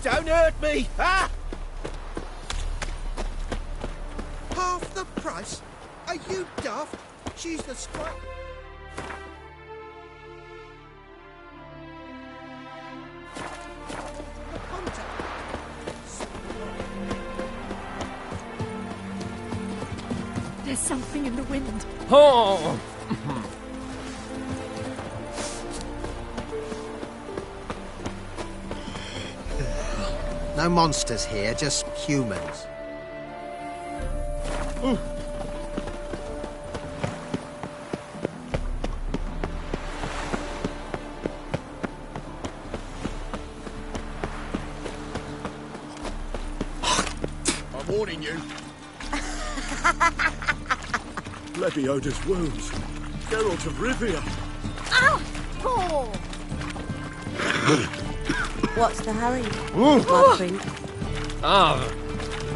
Don't hurt me! Ah! Half the price? Are you daft? She's the squire. The hunter. There's something in the wind. Oh! No monsters here, just humans. I'm warning you. Lebioda's wounds. Geralt of Rivia. Ow! Oh! What's the hurry, my prince? Ah!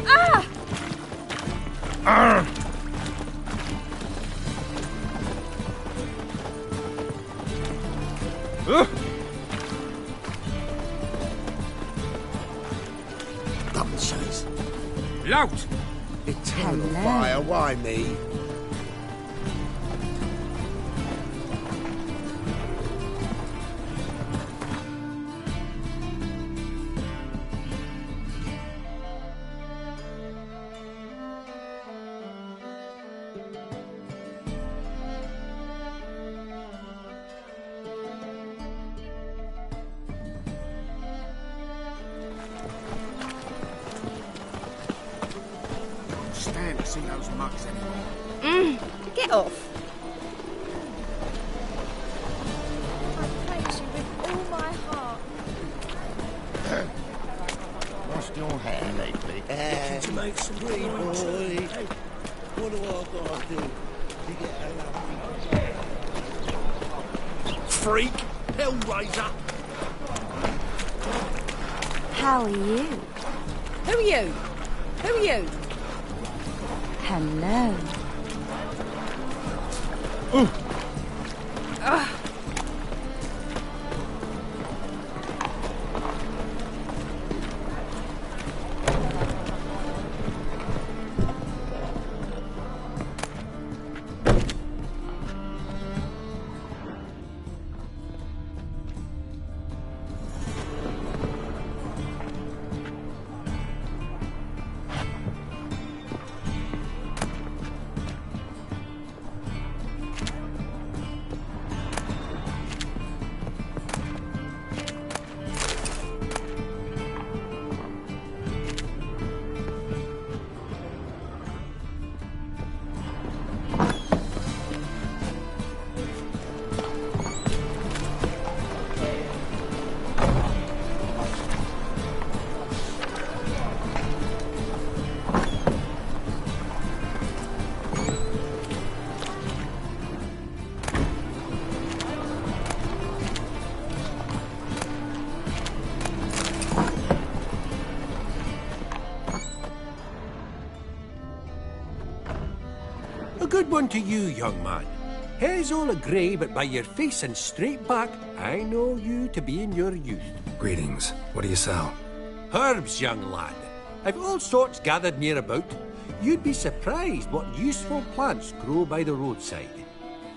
Ah! Arr! Double shows. Lout! Eternal Hello. fire, why me? Stand to see those mugs anymore. Get off. I praise you with all my heart. Lost your hair lately. To make some boy. What do I gotta do to get a lovely... Freak! Hellraiser! How are you? Who are you? Who are you? Hello. A good one to you, young man. Hair's all a grey, but by your face and straight back, I know you to be in your youth. Greetings. What do you sell? Herbs, young lad. I've all sorts gathered near about. You'd be surprised what useful plants grow by the roadside.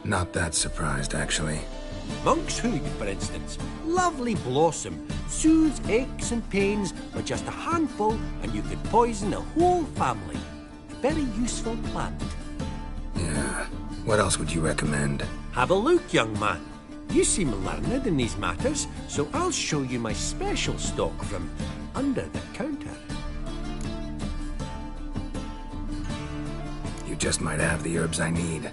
Not that surprised, actually. Monk's hood, for instance. Lovely blossom. Soothes aches and pains with just a handful, and you could poison a whole family. Very useful plant. Yeah. What else would you recommend? Have a look, young man. You seem learned in these matters, so I'll show you my special stock from under the counter. You just might have the herbs I need.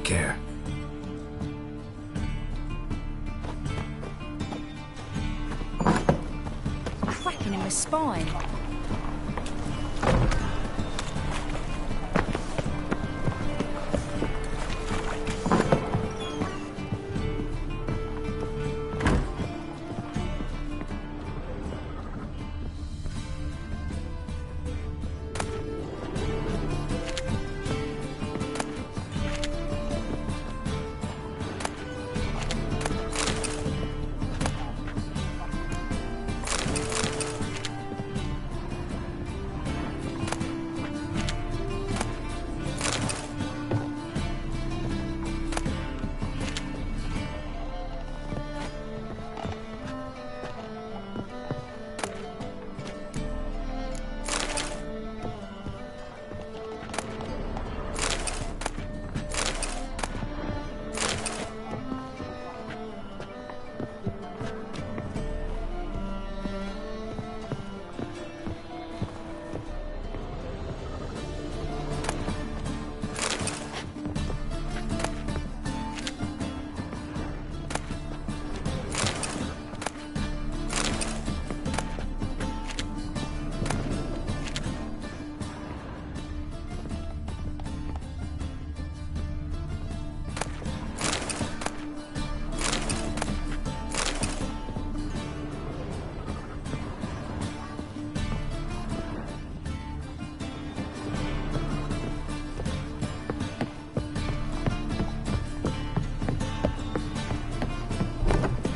Take care. Cracking in my spine.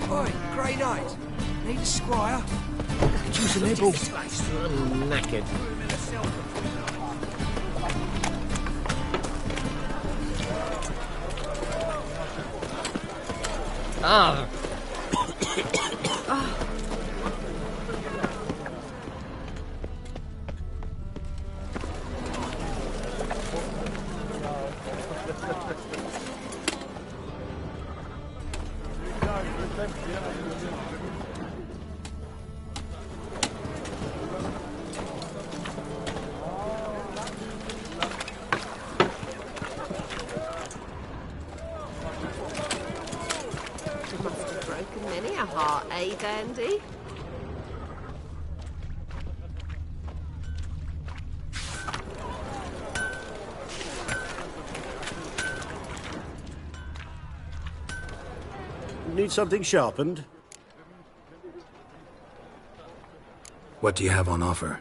Oi, Grey Knight. Need a squire? Choose a nibble. I'm knackered. Ah. You must have broken many a heart, eh, Dandy? Need something sharpened? What do you have on offer?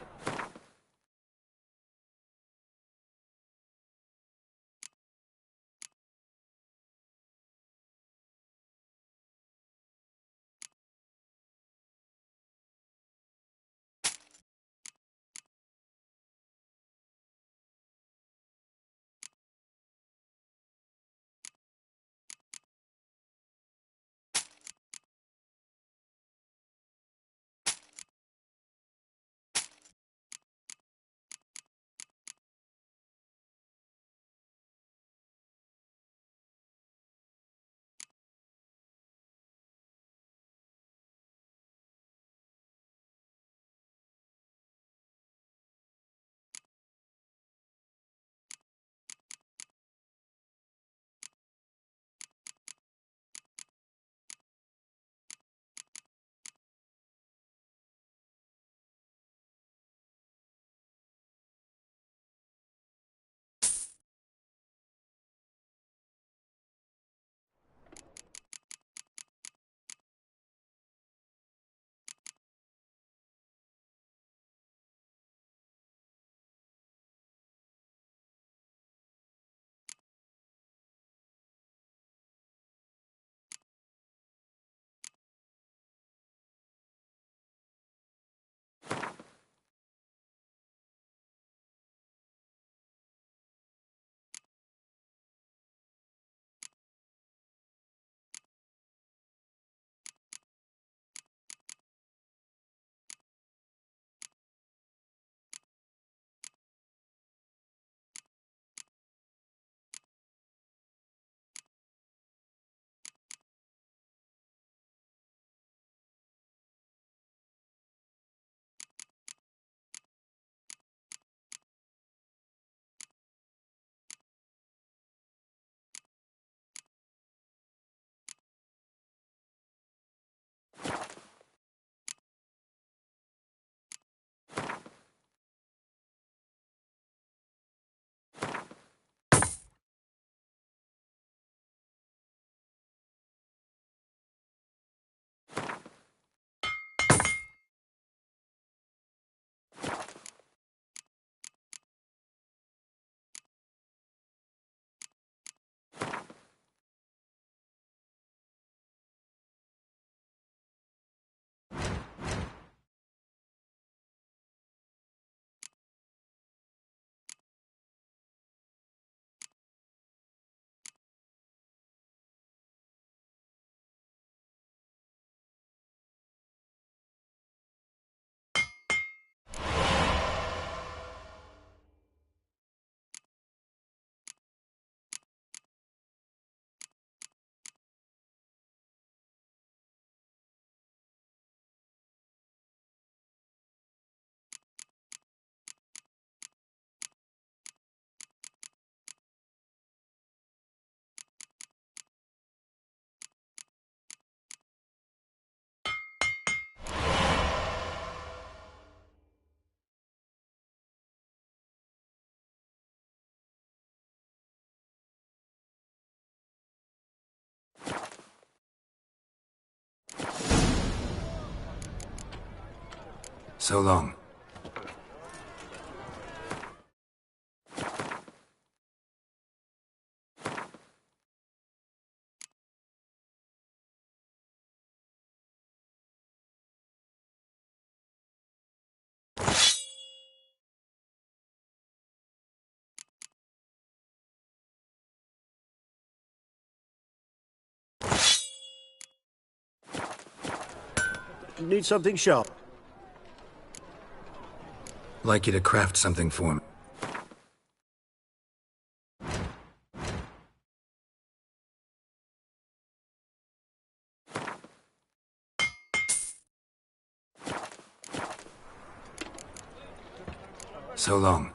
So long. Need something sharp. Like you to craft something for me. So long.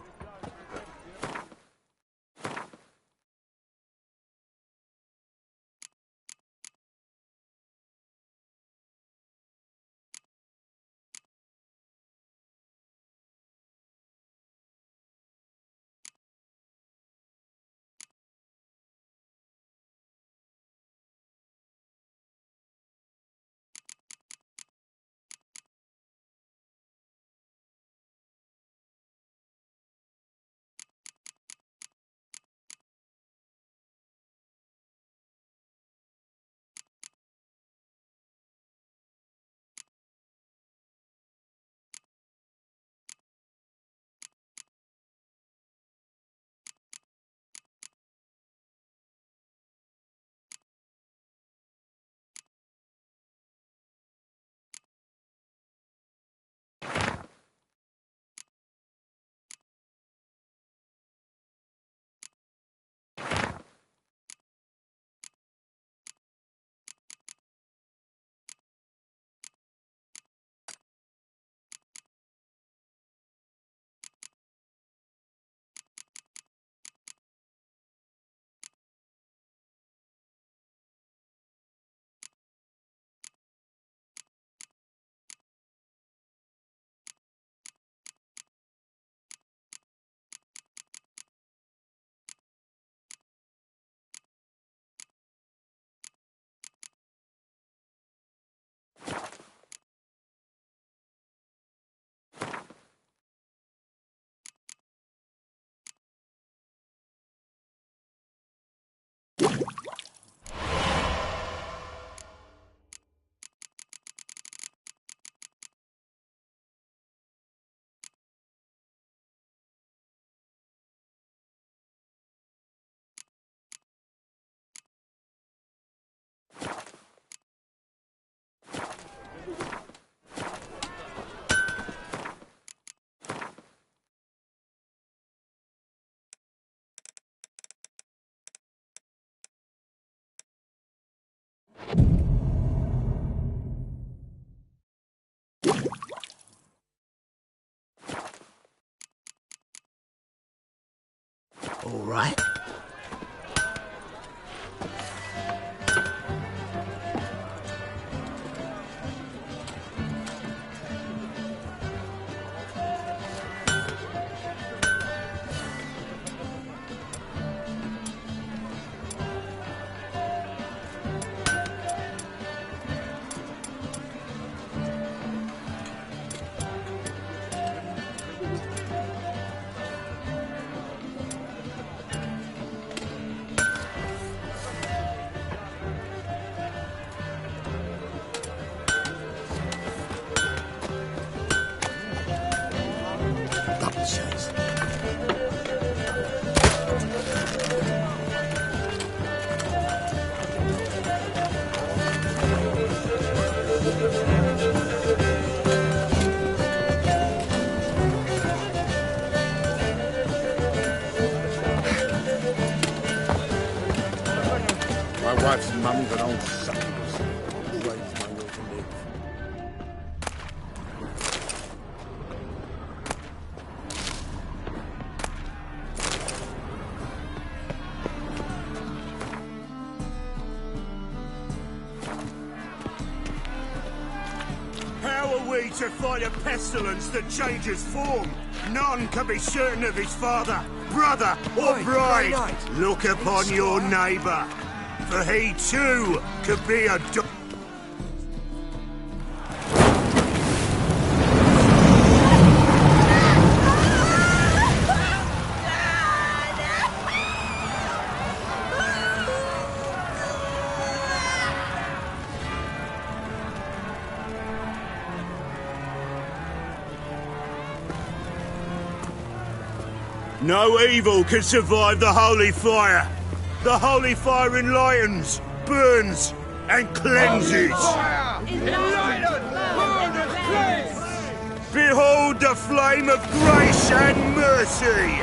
All right. My wife's mum's an old succubus. Raise my will to live. How are we to fight a pestilence that changes form? None can be certain of his father, brother, or Oi, bride. Grey Knight. Look upon your neighbour, for he too could be a No evil can survive the holy fire. The holy fire enlightens, burns, and cleanses. Behold the flame of grace and mercy.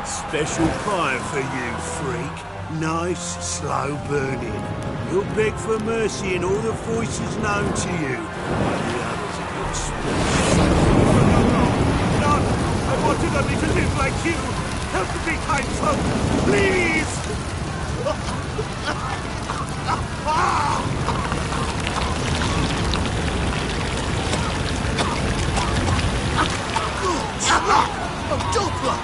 Special fire for you, freak. Nice, slow burning. You'll beg for mercy in all the voices known to you. The others of your speech. No, I wanted only to live like you. Help the big kind folk, please! Oh, Doppler!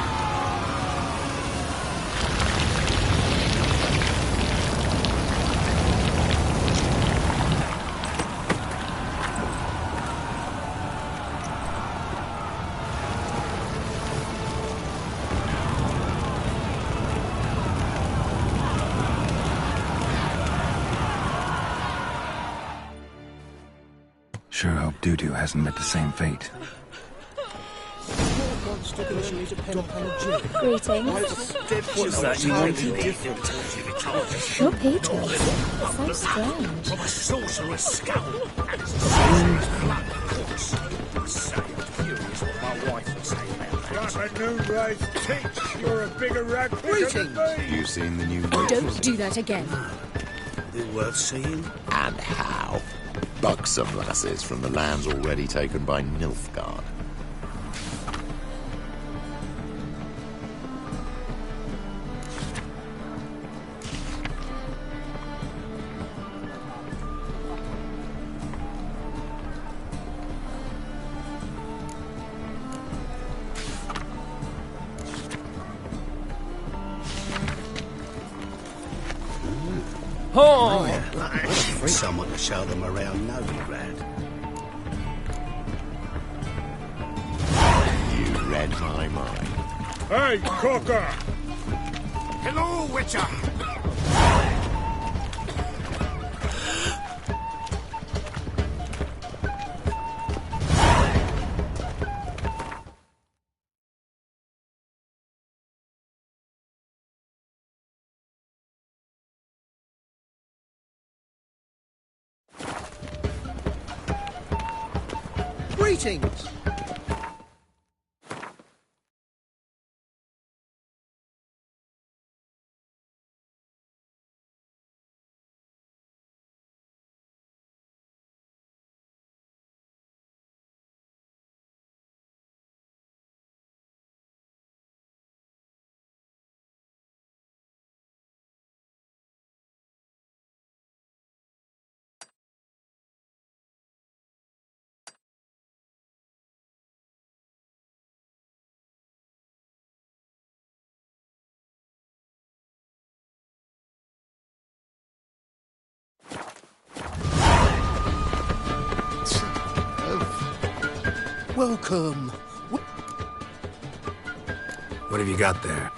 Sure hope Dudu hasn't met the same fate. Greetings. What's that? You're Peter. So strange. From a sorcerer's skull. And it's a sorcerer's blood, of course. I'm so furious what my wife would say about that. Got a new race teach. You're a bigger rat than me. You seen the new... Don't do that again. They're worth seeing. And how? Buxom lasses from the lands already taken by Nilfgaard. Oh! Someone to show them around Novigrad. You read my mind. Hey, Cocker! Hello, Witcher! Greetings! Welcome. What have you got there?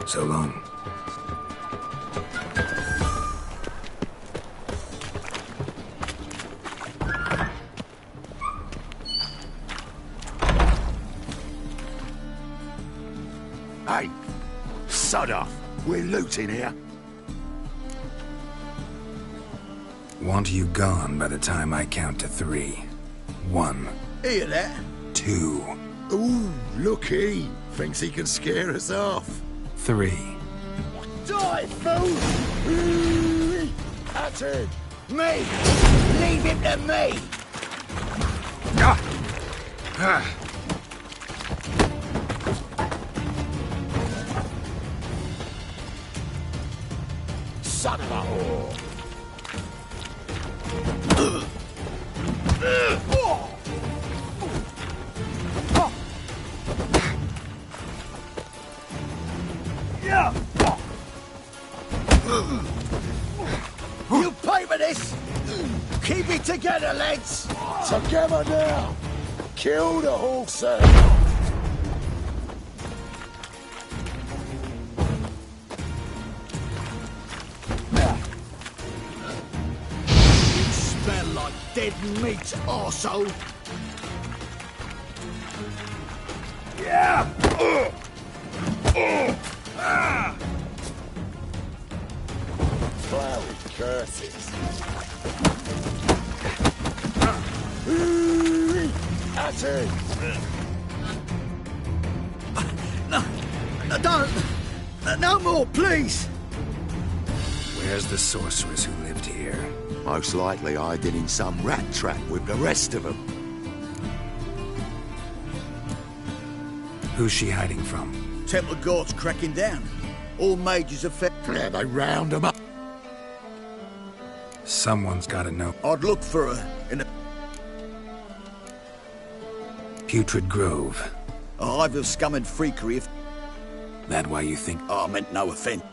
So long. Hey, sod off. We're looting here. Want you gone by the time I count to 3. 1. Hear that? 2. Ooh, looky. Thinks he can scare us off. 3. Die, fool! That's it! Me! Leave him to me! Son of a whore! You pay for this! Keep it together, lads! Together now! Kill the horse! You smell like dead meat, arsehole! Yeah! Flowery curses! At it! No, don't! No more, please! Where's the sorceress who lived here? Most likely hiding in some rat trap with the rest of them. Who's she hiding from? Temple Guard's cracking down. All mages are Yeah, they round them up. Someone's gotta know. I'd look for her in a... Putrid Grove. a hive of scum and freakery if... That why you think... I meant no offence.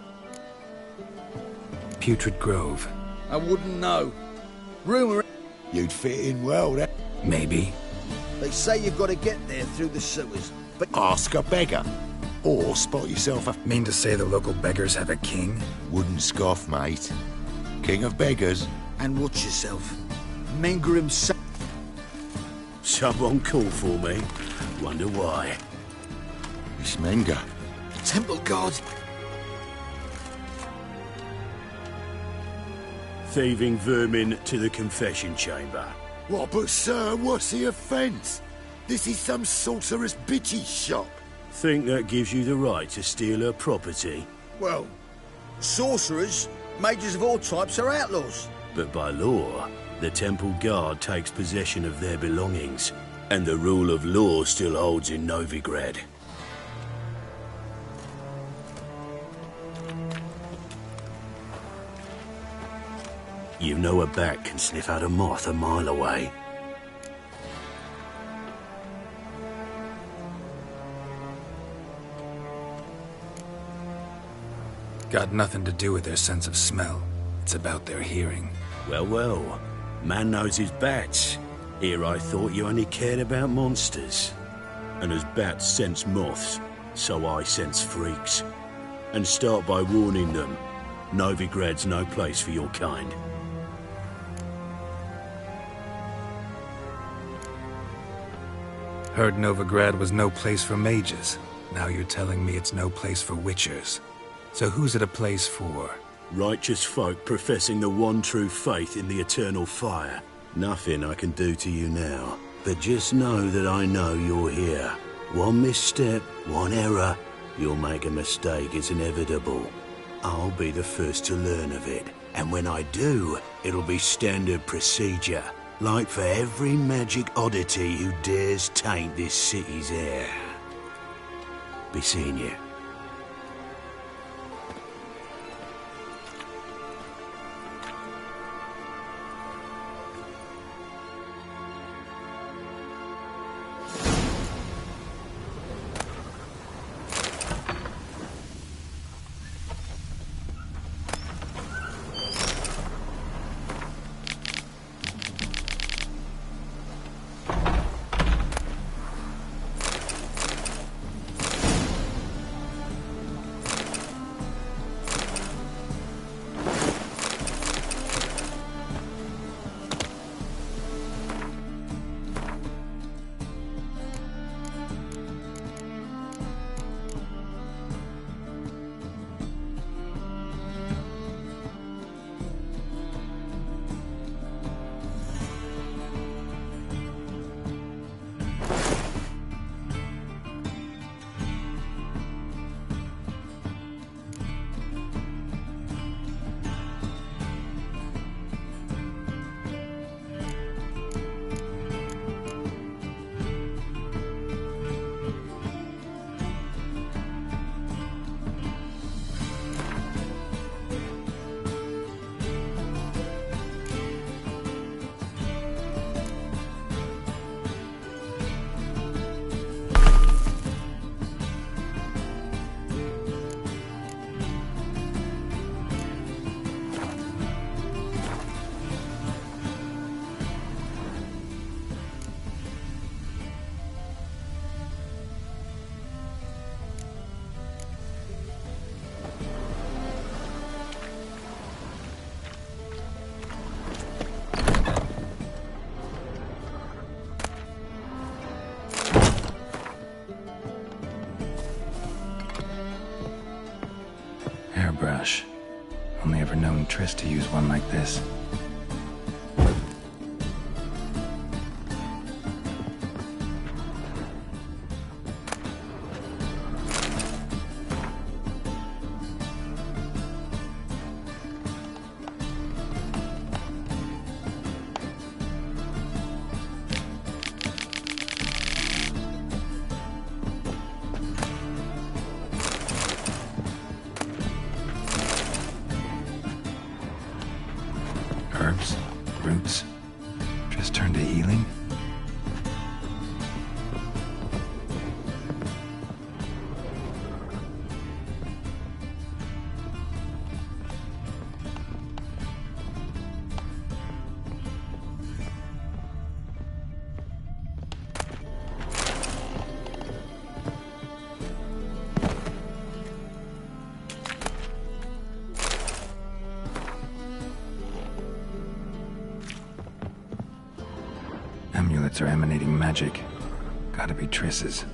Putrid Grove. I wouldn't know. Rumour... You'd fit in well, then. Maybe. They say you've got to get there through the sewers, but... Ask a beggar. Or spot yourself a... Mean to say the local beggars have a king? Wouldn't scoff, mate. King of beggars. And watch yourself. Menga himself... Someone called for me. Wonder why. It's Menga. Temple Guard... Thieving vermin to the confession chamber. What, but sir, what's the offence? This is some sorcerer's bitchy shop. Think that gives you the right to steal her property? Well, sorcerers, mages of all types are outlaws. But by law, the Temple Guard takes possession of their belongings, and the rule of law still holds in Novigrad. You know a bat can sniff out a moth a mile away. Got nothing to do with their sense of smell. It's about their hearing. Well, well. Man knows his bats. Here I thought you only cared about monsters. And as bats sense moths, so I sense freaks. And start by warning them. Novigrad's no place for your kind. Heard Novigrad was no place for mages. Now you're telling me it's no place for witchers. So who's it a place for? Righteous folk professing the one true faith in the eternal fire. Nothing I can do to you now. But just know that I know you're here. One misstep, one error, you'll make a mistake, it's inevitable. I'll be the first to learn of it. And when I do, it'll be standard procedure. Like for every magic oddity who dares taint this city's air. Be seeing you. want Triss to use one like this. Herbs, roots, just turn to healing? Amulets are emanating magic. Gotta be Triss's.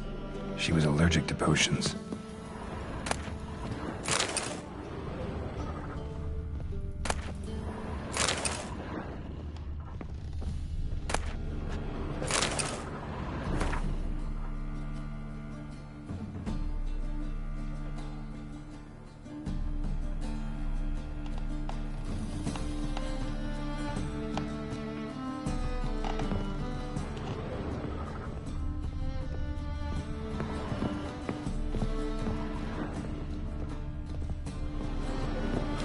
She was allergic to potions.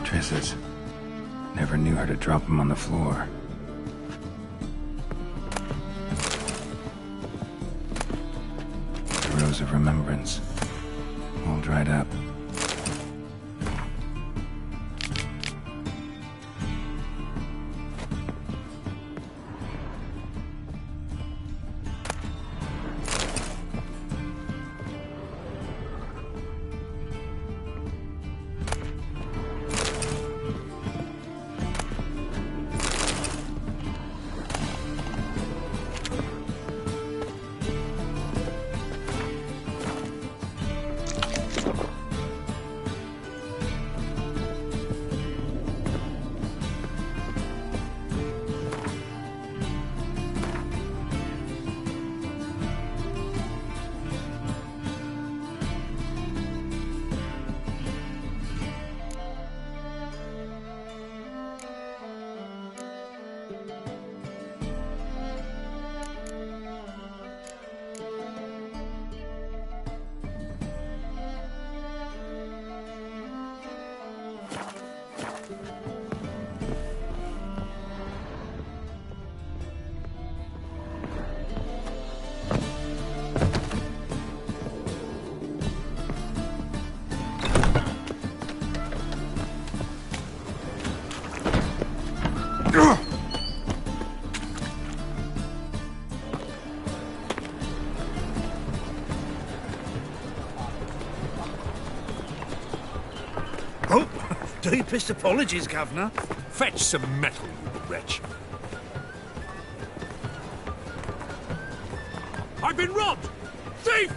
Triss's. Never knew her to drop them on the floor. The Rose of Remembrance. All dried up. Oh, deepest apologies, Governor. Fetch some metal, you wretch. I've been robbed! Thief!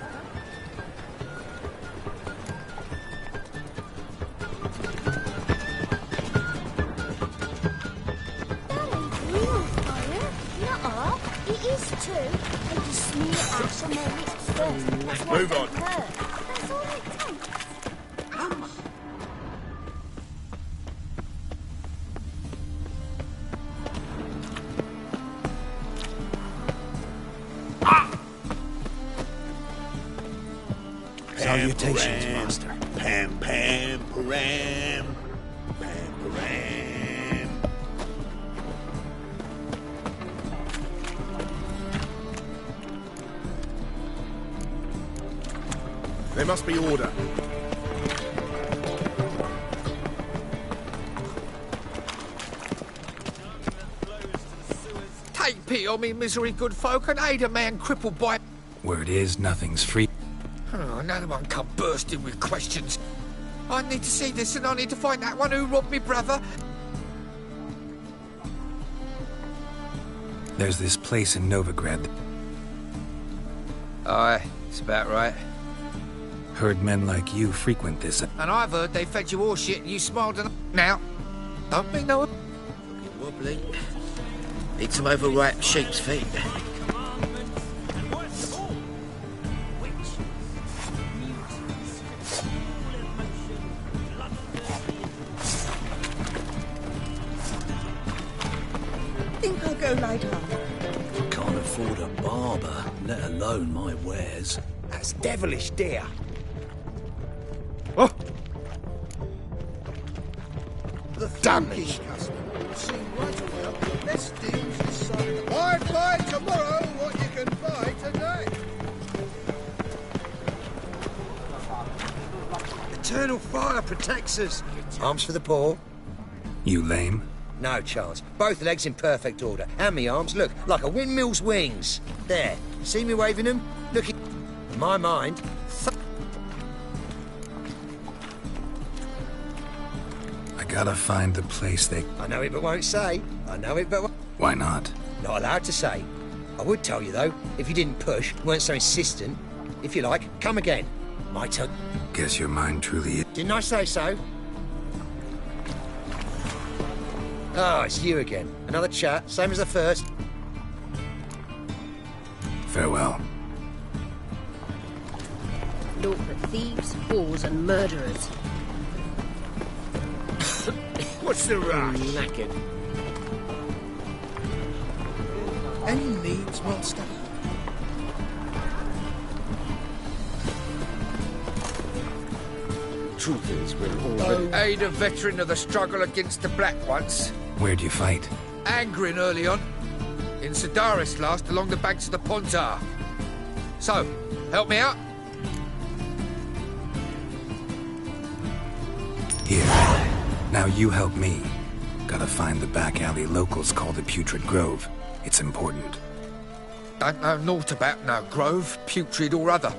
That ain't real fire. Nuh-uh. It is too. And you smear ash on their lips first. That's what Move on. they hurt. That's all it takes. Come on. Salutations, Master. Pam, pam, param. Pam, param. There must be order. Take pity on me, misery, good folk, and aid a man crippled by... Word is, nothing's free. Oh, another one come bursting with questions. I need to see this, and I need to find that one who robbed me brother. There's this place in Novigrad. Aye, it's about right. Heard men like you frequent this. And I've heard they fed you all shit and you smiled and... Now, Don't mean no... Looking wobbly. Need some overripe sheep's feet. Think I'll go lie down. Can't afford a barber, let alone my wares. That's devilish dear. Oh! The Damage. customer will see right away up the best deals this side of the... Buy tomorrow what you can buy today. Eternal fire protects us. Arms for the poor. You lame? No chance. Both legs in perfect order. And me arms, look, like a windmill's wings. There. See me waving them? Look, in my mind... I gotta find the place they... I know it but won't say. I know it but... Why not? Not allowed to say. I would tell you, though, if you didn't push, weren't so insistent. If you like, come again. Might tell... Guess your mind truly is... Didn't I say so? Oh, it's you again. Another chat, same as the first. Farewell. Naught but thieves, whores, and murderers. What's the rush? Knackered. Any needs, master? Truth is, we're all... Aid a veteran of the struggle against the Black once. Where'd you fight? Angrin early on. In Sedaris last, along the banks of the Pontar. So, help me out? Here. Now you help me. Gotta find the back alley locals call the Putrid Grove. It's important. Don't know naught about no grove, putrid or other.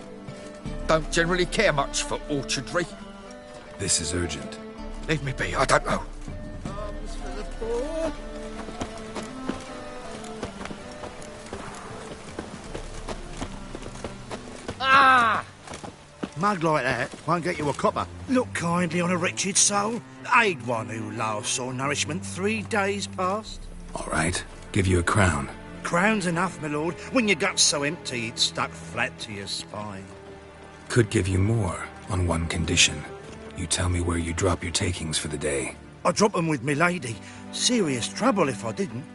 Don't generally care much for orchardry. This is urgent. Leave me be, I don't know. Arms for the poor. Ah! Mug like that won't get you a copper. Look kindly on a wretched soul. Aid one who laughs saw nourishment 3 days past. All right. Give you a crown. Crown's enough, my lord. When your gut's so empty, it's stuck flat to your spine. Could give you more, on one condition. You tell me where you drop your takings for the day. I drop 'em with me lady. Serious trouble if I didn't.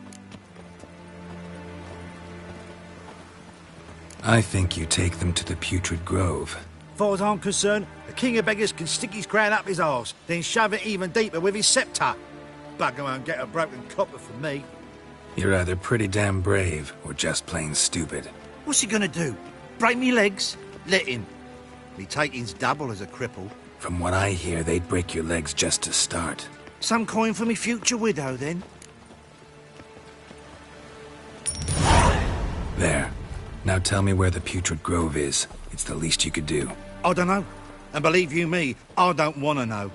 I think you take them to the Putrid Grove. Far as I'm concerned, the king of beggars can stick his crown up his arse, then shove it even deeper with his sceptre. Bugger won't get a broken copper from me. You're either pretty damn brave, or just plain stupid. What's he gonna do? Break me legs? Let him. Me taking's double as a cripple. From what I hear, they'd break your legs just to start. Some coin for me future widow, then? There. Now tell me where the Putrid Grove is. It's the least you could do. I don't know. And believe you me, I don't want to know.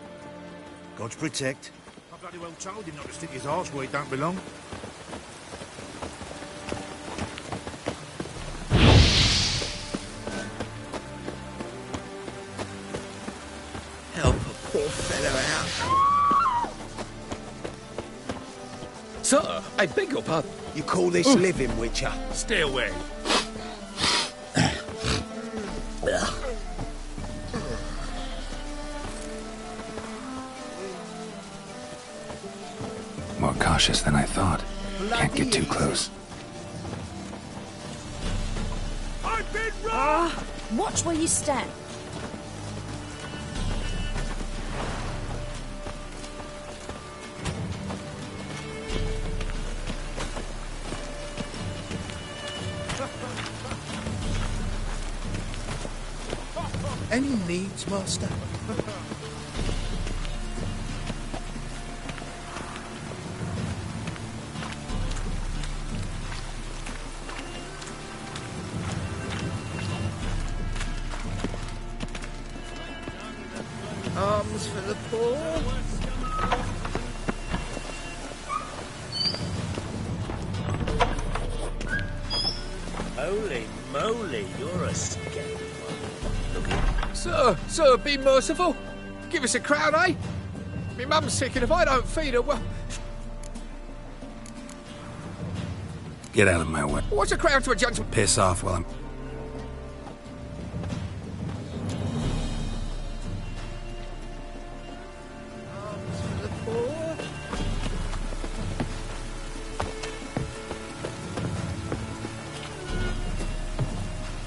God's protect. I bloody well told him not to stick his arse where he don't belong. Help a poor fellow out. Sir, I beg your pardon. You call this living, Witcher? Stay away. More cautious than I thought. Can't get too close. I've been wrong! Watch where you step. Any needs, master? Arms for the poor. Holy moly, you're a scary one. Sir, be merciful. Give us a crown, eh? My mum's sick, and if I don't feed her, well... Get out of my way. What's a crown to a gentleman? Piss off while I'm...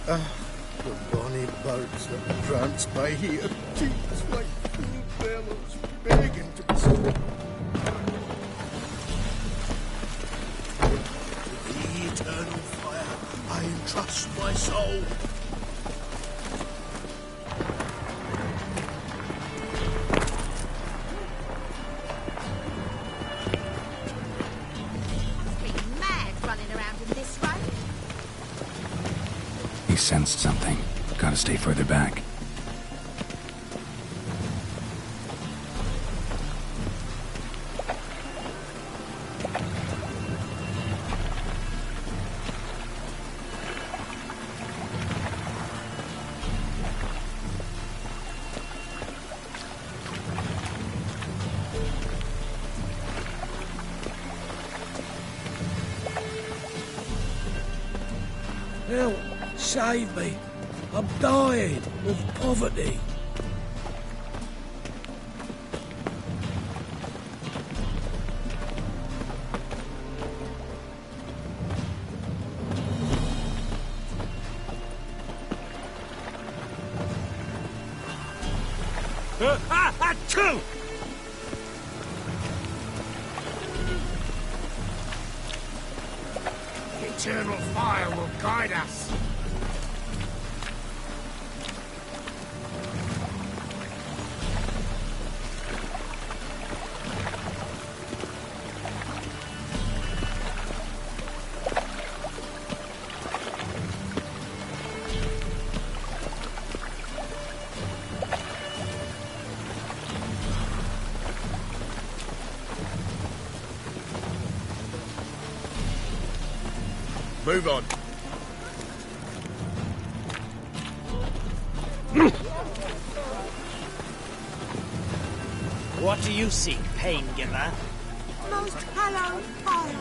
The bonny boats that prance by here, cheeks like full bellows, begging to be sold. To the eternal fire, I entrust my soul. Be mad running around in this road. He sensed something. Gotta stay further back. Help! Save me! I'm dying of poverty. Achoo! The eternal fire will guide us. Move on. What do you seek, pain giver? Most hallowed fire.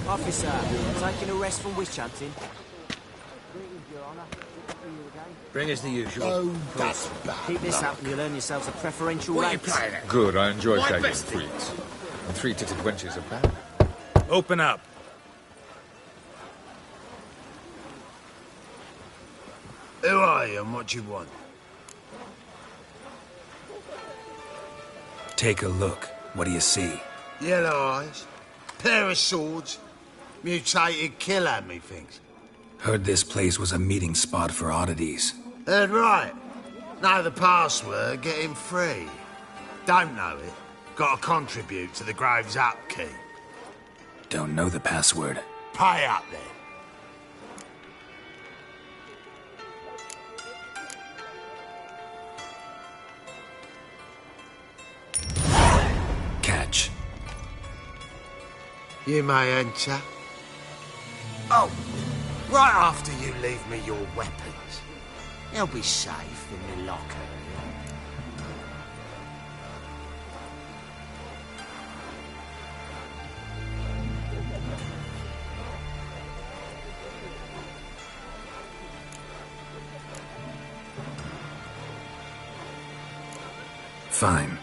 Officer, taking a rest from witch hunting. Bring us the usual. Oh, that's bad. Keep this up and you'll earn yourselves a preferential rate. Good, I enjoy My gagging best. freaks. And three-titted wenches are bad. Open up. Who are you and what do you want? Take a look. What do you see? Yellow eyes, pair of swords, mutated killer, methinks. Heard this place was a meeting spot for oddities. Heard right. Know the password, get him free. Don't know it, gotta contribute to the Grave's upkeep. Don't know the password. Pay up then. Catch. You may enter. Oh, right after you leave me your weapons. They'll be safe in the locker. Fine.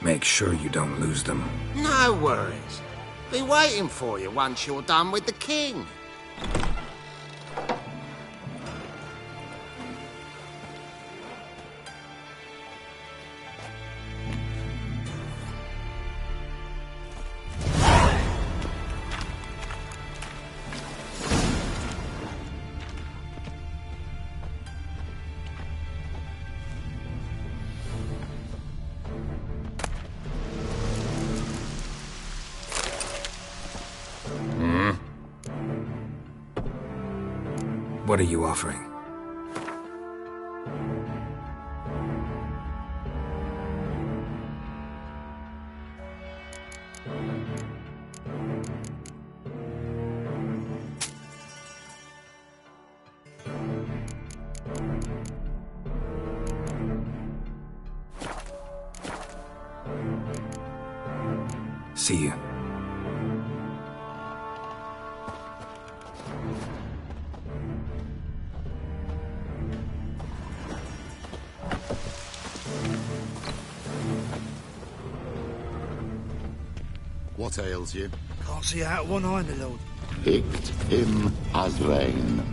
Make sure you don't lose them. No worries. Be waiting for you once you're done with the king. What are you offering? See you. What ails you? Can't see out one eye, my lord. Picked him as rain.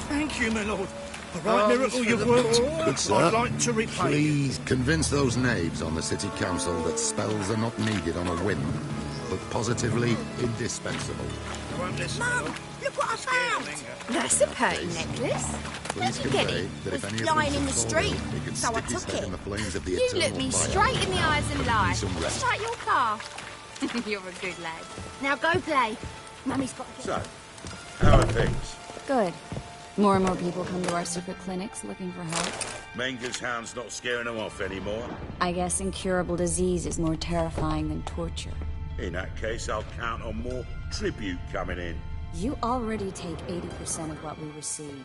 Thank you, my lord. A right miracle you've worked. Good, sir. I'd like to repay you. Please convince those knaves on the city council that spells are not needed on a whim, but positively indispensable. I won't listen, my Mum, lord. look what I found. That's a purty necklace. Please Where'd you get convey it? that if Was any of lying them in the should street, fall ill, he can so I stick his took head it. in the flames of the You eternal look me fire. straight in the eyes and lie. some rest. Start your car. You're a good lad. Now go play. Mummy's got to get... So, how are things? Good. More and more people come to our secret clinics looking for help. Menger's hound's not scaring them off anymore. I guess incurable disease is more terrifying than torture. In that case, I'll count on more tribute coming in. You already take 80% of what we receive.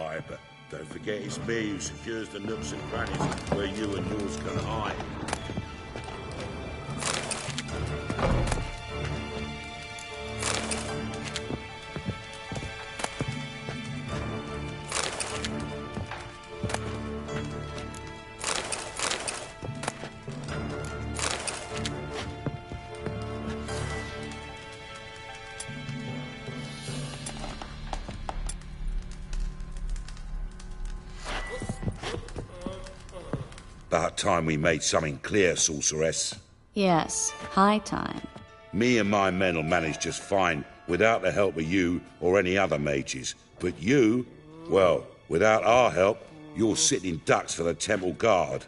Aye, but don't forget it's me who secures the nooks and crannies where you and yours can hide. About time we made something clear, sorceress. Yes, high time. Me and my men will manage just fine without the help of you or any other mages. But you, well, without our help, you're sitting ducks for the temple guard.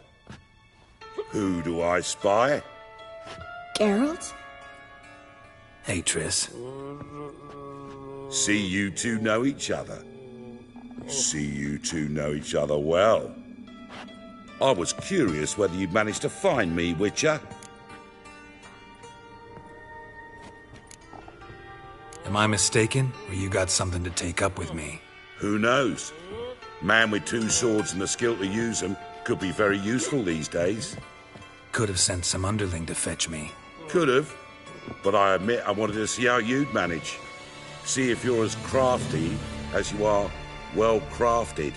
Who do I spy? Geralt? Hey, Triss. See you two know each other. See you two know each other well. I was curious whether you'd managed to find me, Witcher. Am I mistaken, or you got something to take up with me? Who knows? Man with two swords and the skill to use them could be very useful these days. Could have sent some underling to fetch me. Could have, but I admit I wanted to see how you'd manage. See if you're as crafty as you are well-crafted.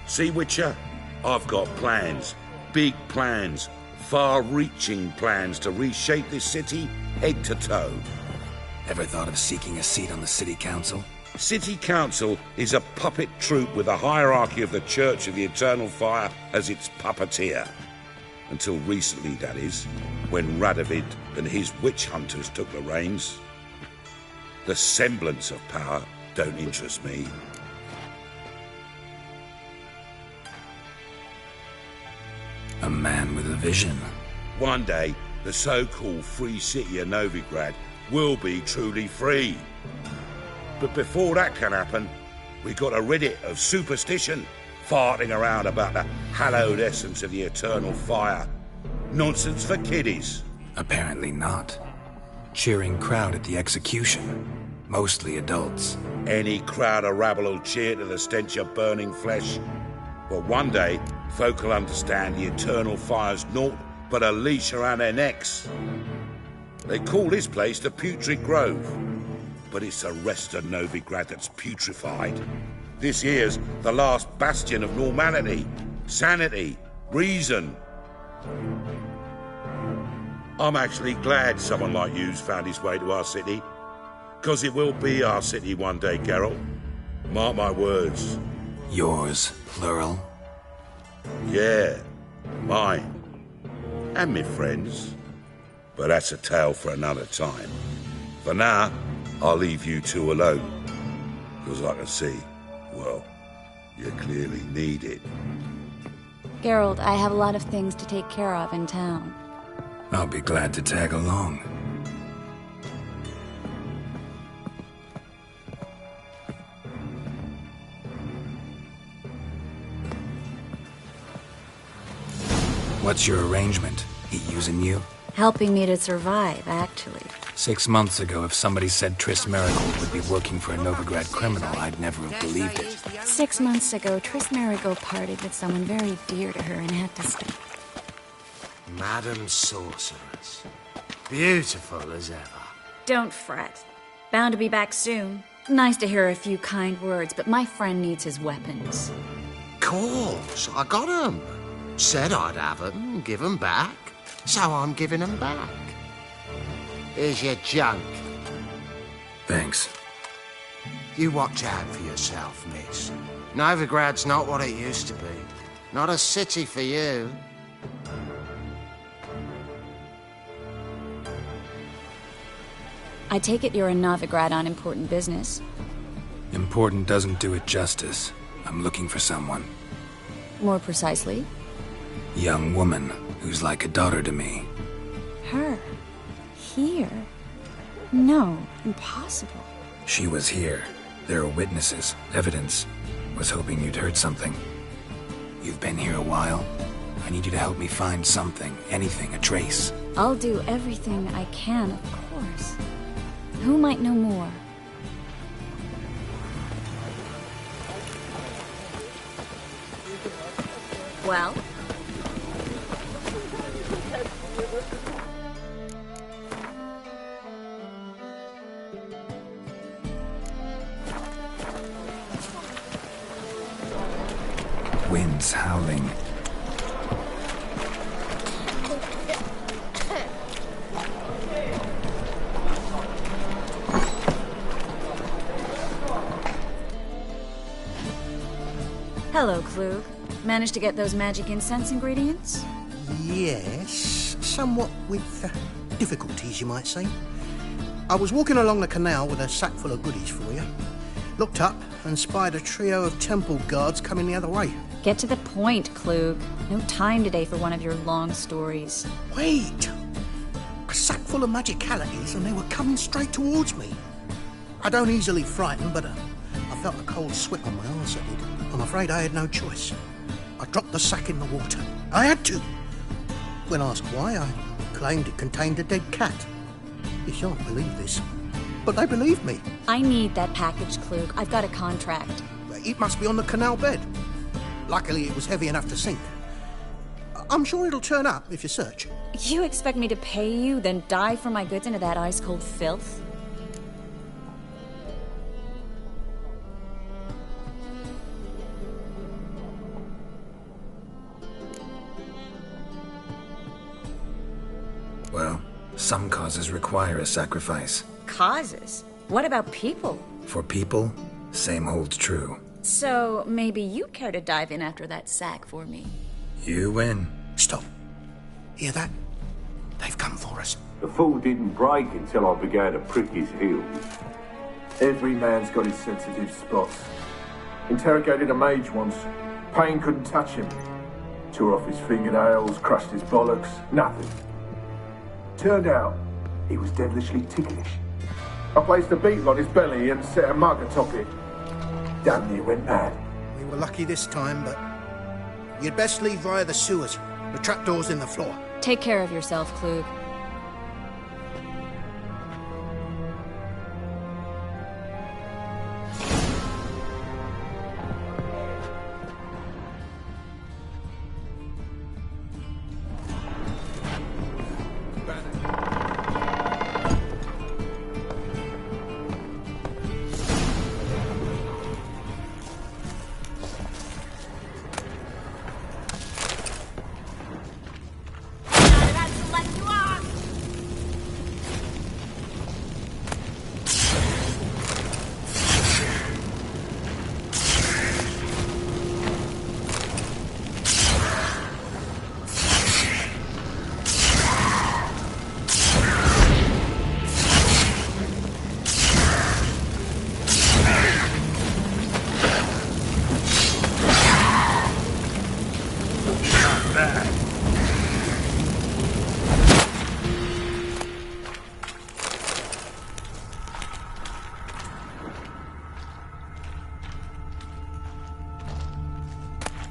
See, Witcher, I've got plans. Big plans. Far-reaching plans to reshape this city head to toe. Ever thought of seeking a seat on the city council? City Council is a puppet troupe with a hierarchy of the Church of the Eternal Fire as its puppeteer. Until recently, that is, when Radovid and his witch hunters took the reins. The semblance of power don't interest me. A man with a vision. One day, the so-called free city of Novigrad will be truly free. But before that can happen, we got to rid it of superstition, farting around about the hallowed essence of the eternal fire. Nonsense for kiddies. Apparently not. Cheering crowd at the execution. Mostly adults. Any crowd of rabble will cheer to the stench of burning flesh. But one day, folk will understand the eternal fire's naught but a leash around their necks. They call this place the Putrid Grove, but it's the rest of Novigrad that's putrefied. This here's the last bastion of normality, sanity, reason. I'm actually glad someone like you's found his way to our city, because it will be our city one day, Geralt. Mark my words. Yours, plural? Yeah, mine. And me friends. But that's a tale for another time. For now, I'll leave you two alone. Because I can see, well, you clearly need it. Geralt, I have a lot of things to take care of in town. I'll be glad to tag along. What's your arrangement? He using you? Helping me to survive, actually. 6 months ago, if somebody said Triss Merigold would be working for a Novigrad criminal, I'd never have believed it. 6 months ago, Triss Merigold parted with someone very dear to her and had to stay. Madam Sorceress. Beautiful as ever. Don't fret. Bound to be back soon. Nice to hear a few kind words, but my friend needs his weapons. Course, I got 'em. Said I'd have 'em, give 'em back. So I'm giving 'em back. Here's your junk. Thanks. You watch out for yourself, miss. Novigrad's not what it used to be. Not a city for you. I take it you're in Novigrad on important business. Important doesn't do it justice. I'm looking for someone. More precisely? Young woman who's like a daughter to me. Her? Here? No, impossible. She was here. There are witnesses, evidence. Was hoping you'd heard something. You've been here a while. I need you to help me find something, anything, a trace. I'll do everything I can, of course. Who might know more? Well? Winds howling. Hello, Klug. Managed to get those magic incense ingredients? Yes, somewhat with difficulties, you might say. I was walking along the canal with a sack full of goodies for you. Looked up and spied a trio of temple guards coming the other way. Get to the point, Klug. No time today for one of your long stories. Wait! A sack full of magicalities and they were coming straight towards me. I don't easily frighten, but I felt a cold sweat on my arse, I did. I'm afraid I had no choice. I dropped the sack in the water. I had to. When asked why, I claimed it contained a dead cat. You shan't believe this, but they believed me. I need that package, Klug. I've got a contract. It must be on the canal bed. Luckily, it was heavy enough to sink. I'm sure it'll turn up if you search. You expect me to pay you, then dive for my goods into that ice-cold filth? Well, some causes require a sacrifice. Causes? What about people? For people, same holds true. So, maybe you'd care to dive in after that sack for me. You win. Stop. Hear that? They've come for us. The fool didn't break until I began to prick his heels. Every man's got his sensitive spots. Interrogated a mage once. Pain couldn't touch him. Tore off his fingernails, crushed his bollocks, nothing. Turned out, he was devilishly ticklish. I placed a beetle on his belly and set a mug atop it. Damn near went mad. We were lucky this time, but you'd best leave via the sewers. The trapdoor's in the floor. Take care of yourself, Klug.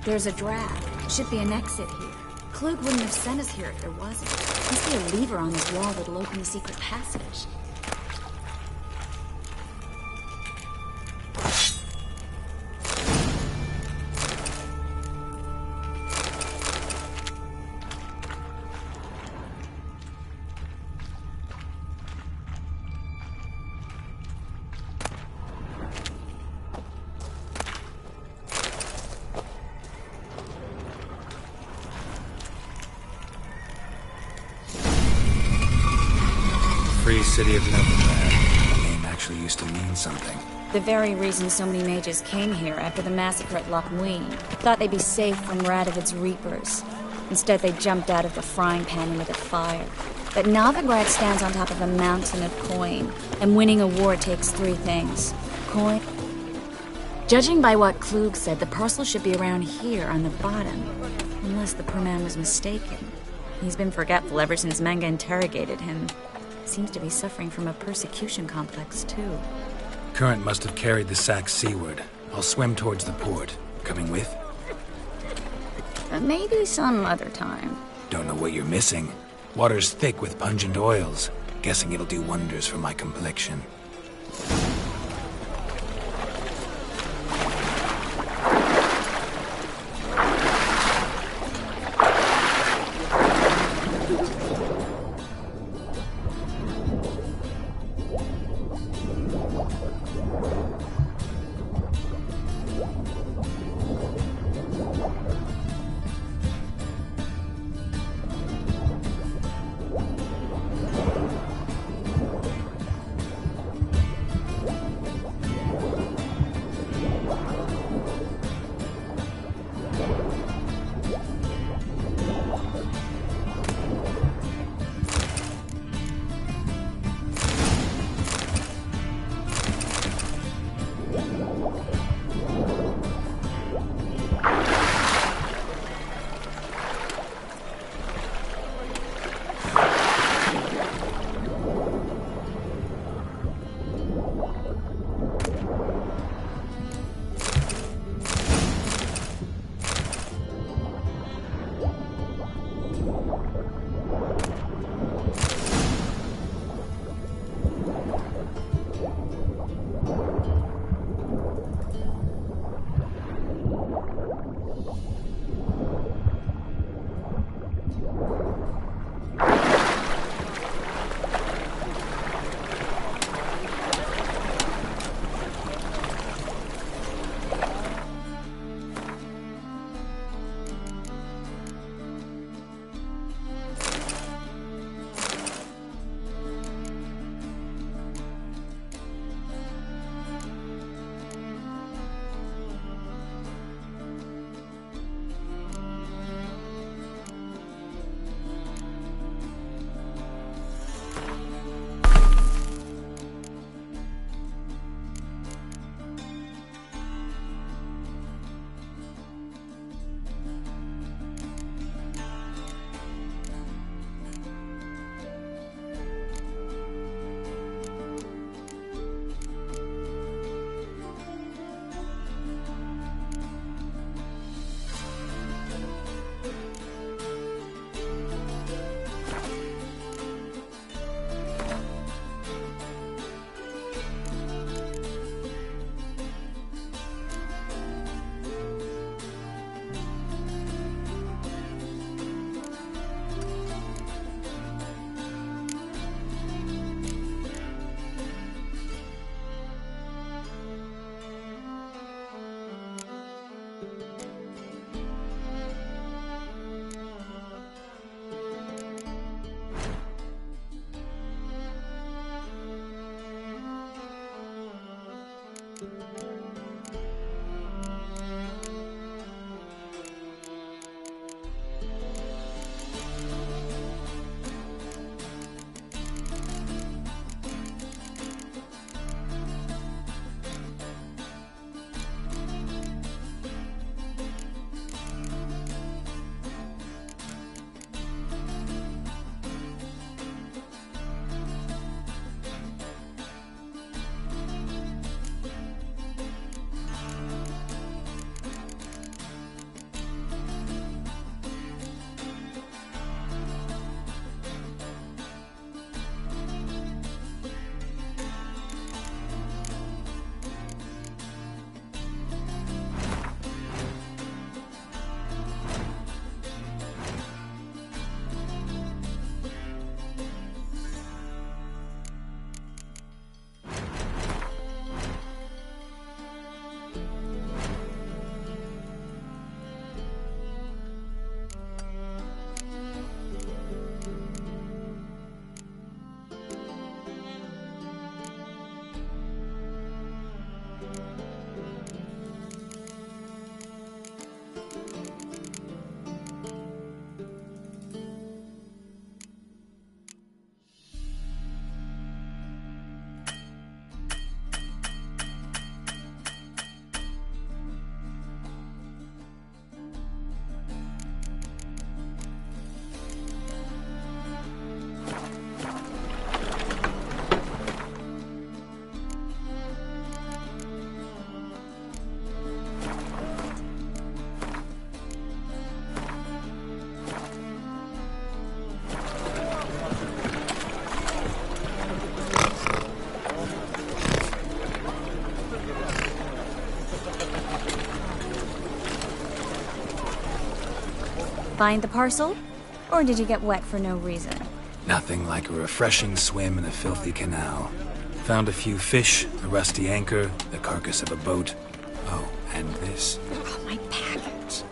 There's a draft. Should be an exit here. Klug wouldn't have sent us here if there wasn't. Must be a lever on this wall that'll open the secret passage. Free City of Novigrad. The name actually used to mean something. The very reason so many mages came here after the massacre at Loch Ween. Thought they'd be safe from Radovid's reapers. Instead, they jumped out of the frying pan into the fire. But Novigrad stands on top of a mountain of coin, and winning a war takes three things. Coin. Judging by what Klug said, the parcel should be around here on the bottom. Unless the poor man was mistaken. He's been forgetful ever since Manga interrogated him. Seems to be suffering from a persecution complex, too. Current must have carried the sack seaward. I'll swim towards the port. Coming with? Maybe some other time. Don't know what you're missing. Water's thick with pungent oils. Guessing it'll do wonders for my complexion. find the parcel? Or did you get wet for no reason? Nothing like a refreshing swim in a filthy canal. Found a few fish, a rusty anchor, the carcass of a boat. Oh, and this. Oh, my package.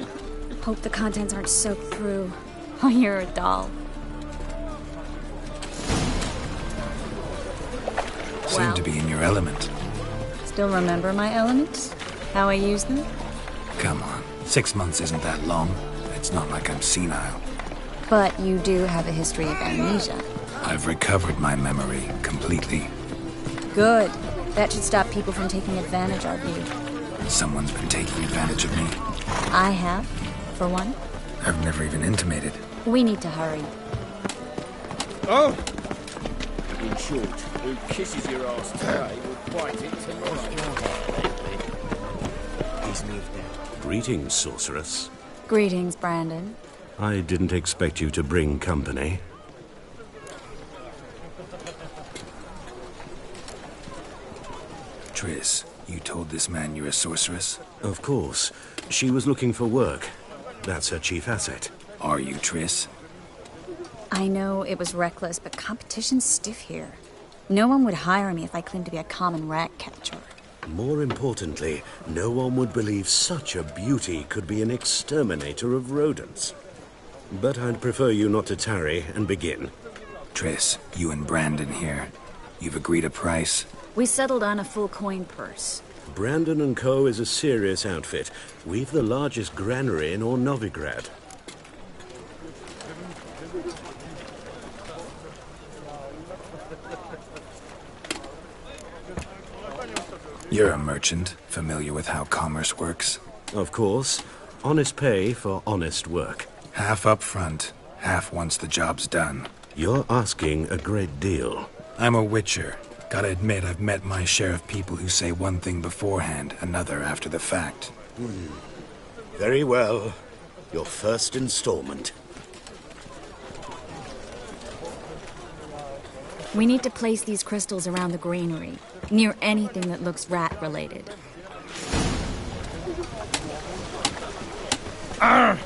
Hope the contents aren't soaked through. Oh, you're a doll. Seem to be in your element. Still remember my elements? How I use them? Come on, 6 months isn't that long. It's not like I'm senile. But you do have a history of amnesia. I've recovered my memory completely. Good. That should stop people from taking advantage of you. Someone's been taking advantage of me. I have, for one. I've never even intimated. We need to hurry. Oh! In short, who kisses your ass today will bite it tomorrow. He's moved out. Greetings, sorceress. Greetings, Brandon. I didn't expect you to bring company. Triss, you told this man you're a sorceress? Of course. She was looking for work. That's her chief asset. Are you, Triss? I know it was reckless, but competition's stiff here. No one would hire me if I claimed to be a common rat catcher. More importantly, no one would believe such a beauty could be an exterminator of rodents. But I'd prefer you not to tarry and begin. Triss, you and Brandon here. You've agreed a price? We settled on a full coin purse. Brandon & Co. is a serious outfit. We've the largest granary in all Novigrad. You're a merchant, familiar with how commerce works? Of course. Honest pay for honest work. Half up front, half once the job's done. You're asking a great deal. I'm a witcher. Gotta admit, I've met my share of people who say one thing beforehand, another after the fact. Very well. Your first installment. We need to place these crystals around the granary, near anything that looks rat-related. Arr!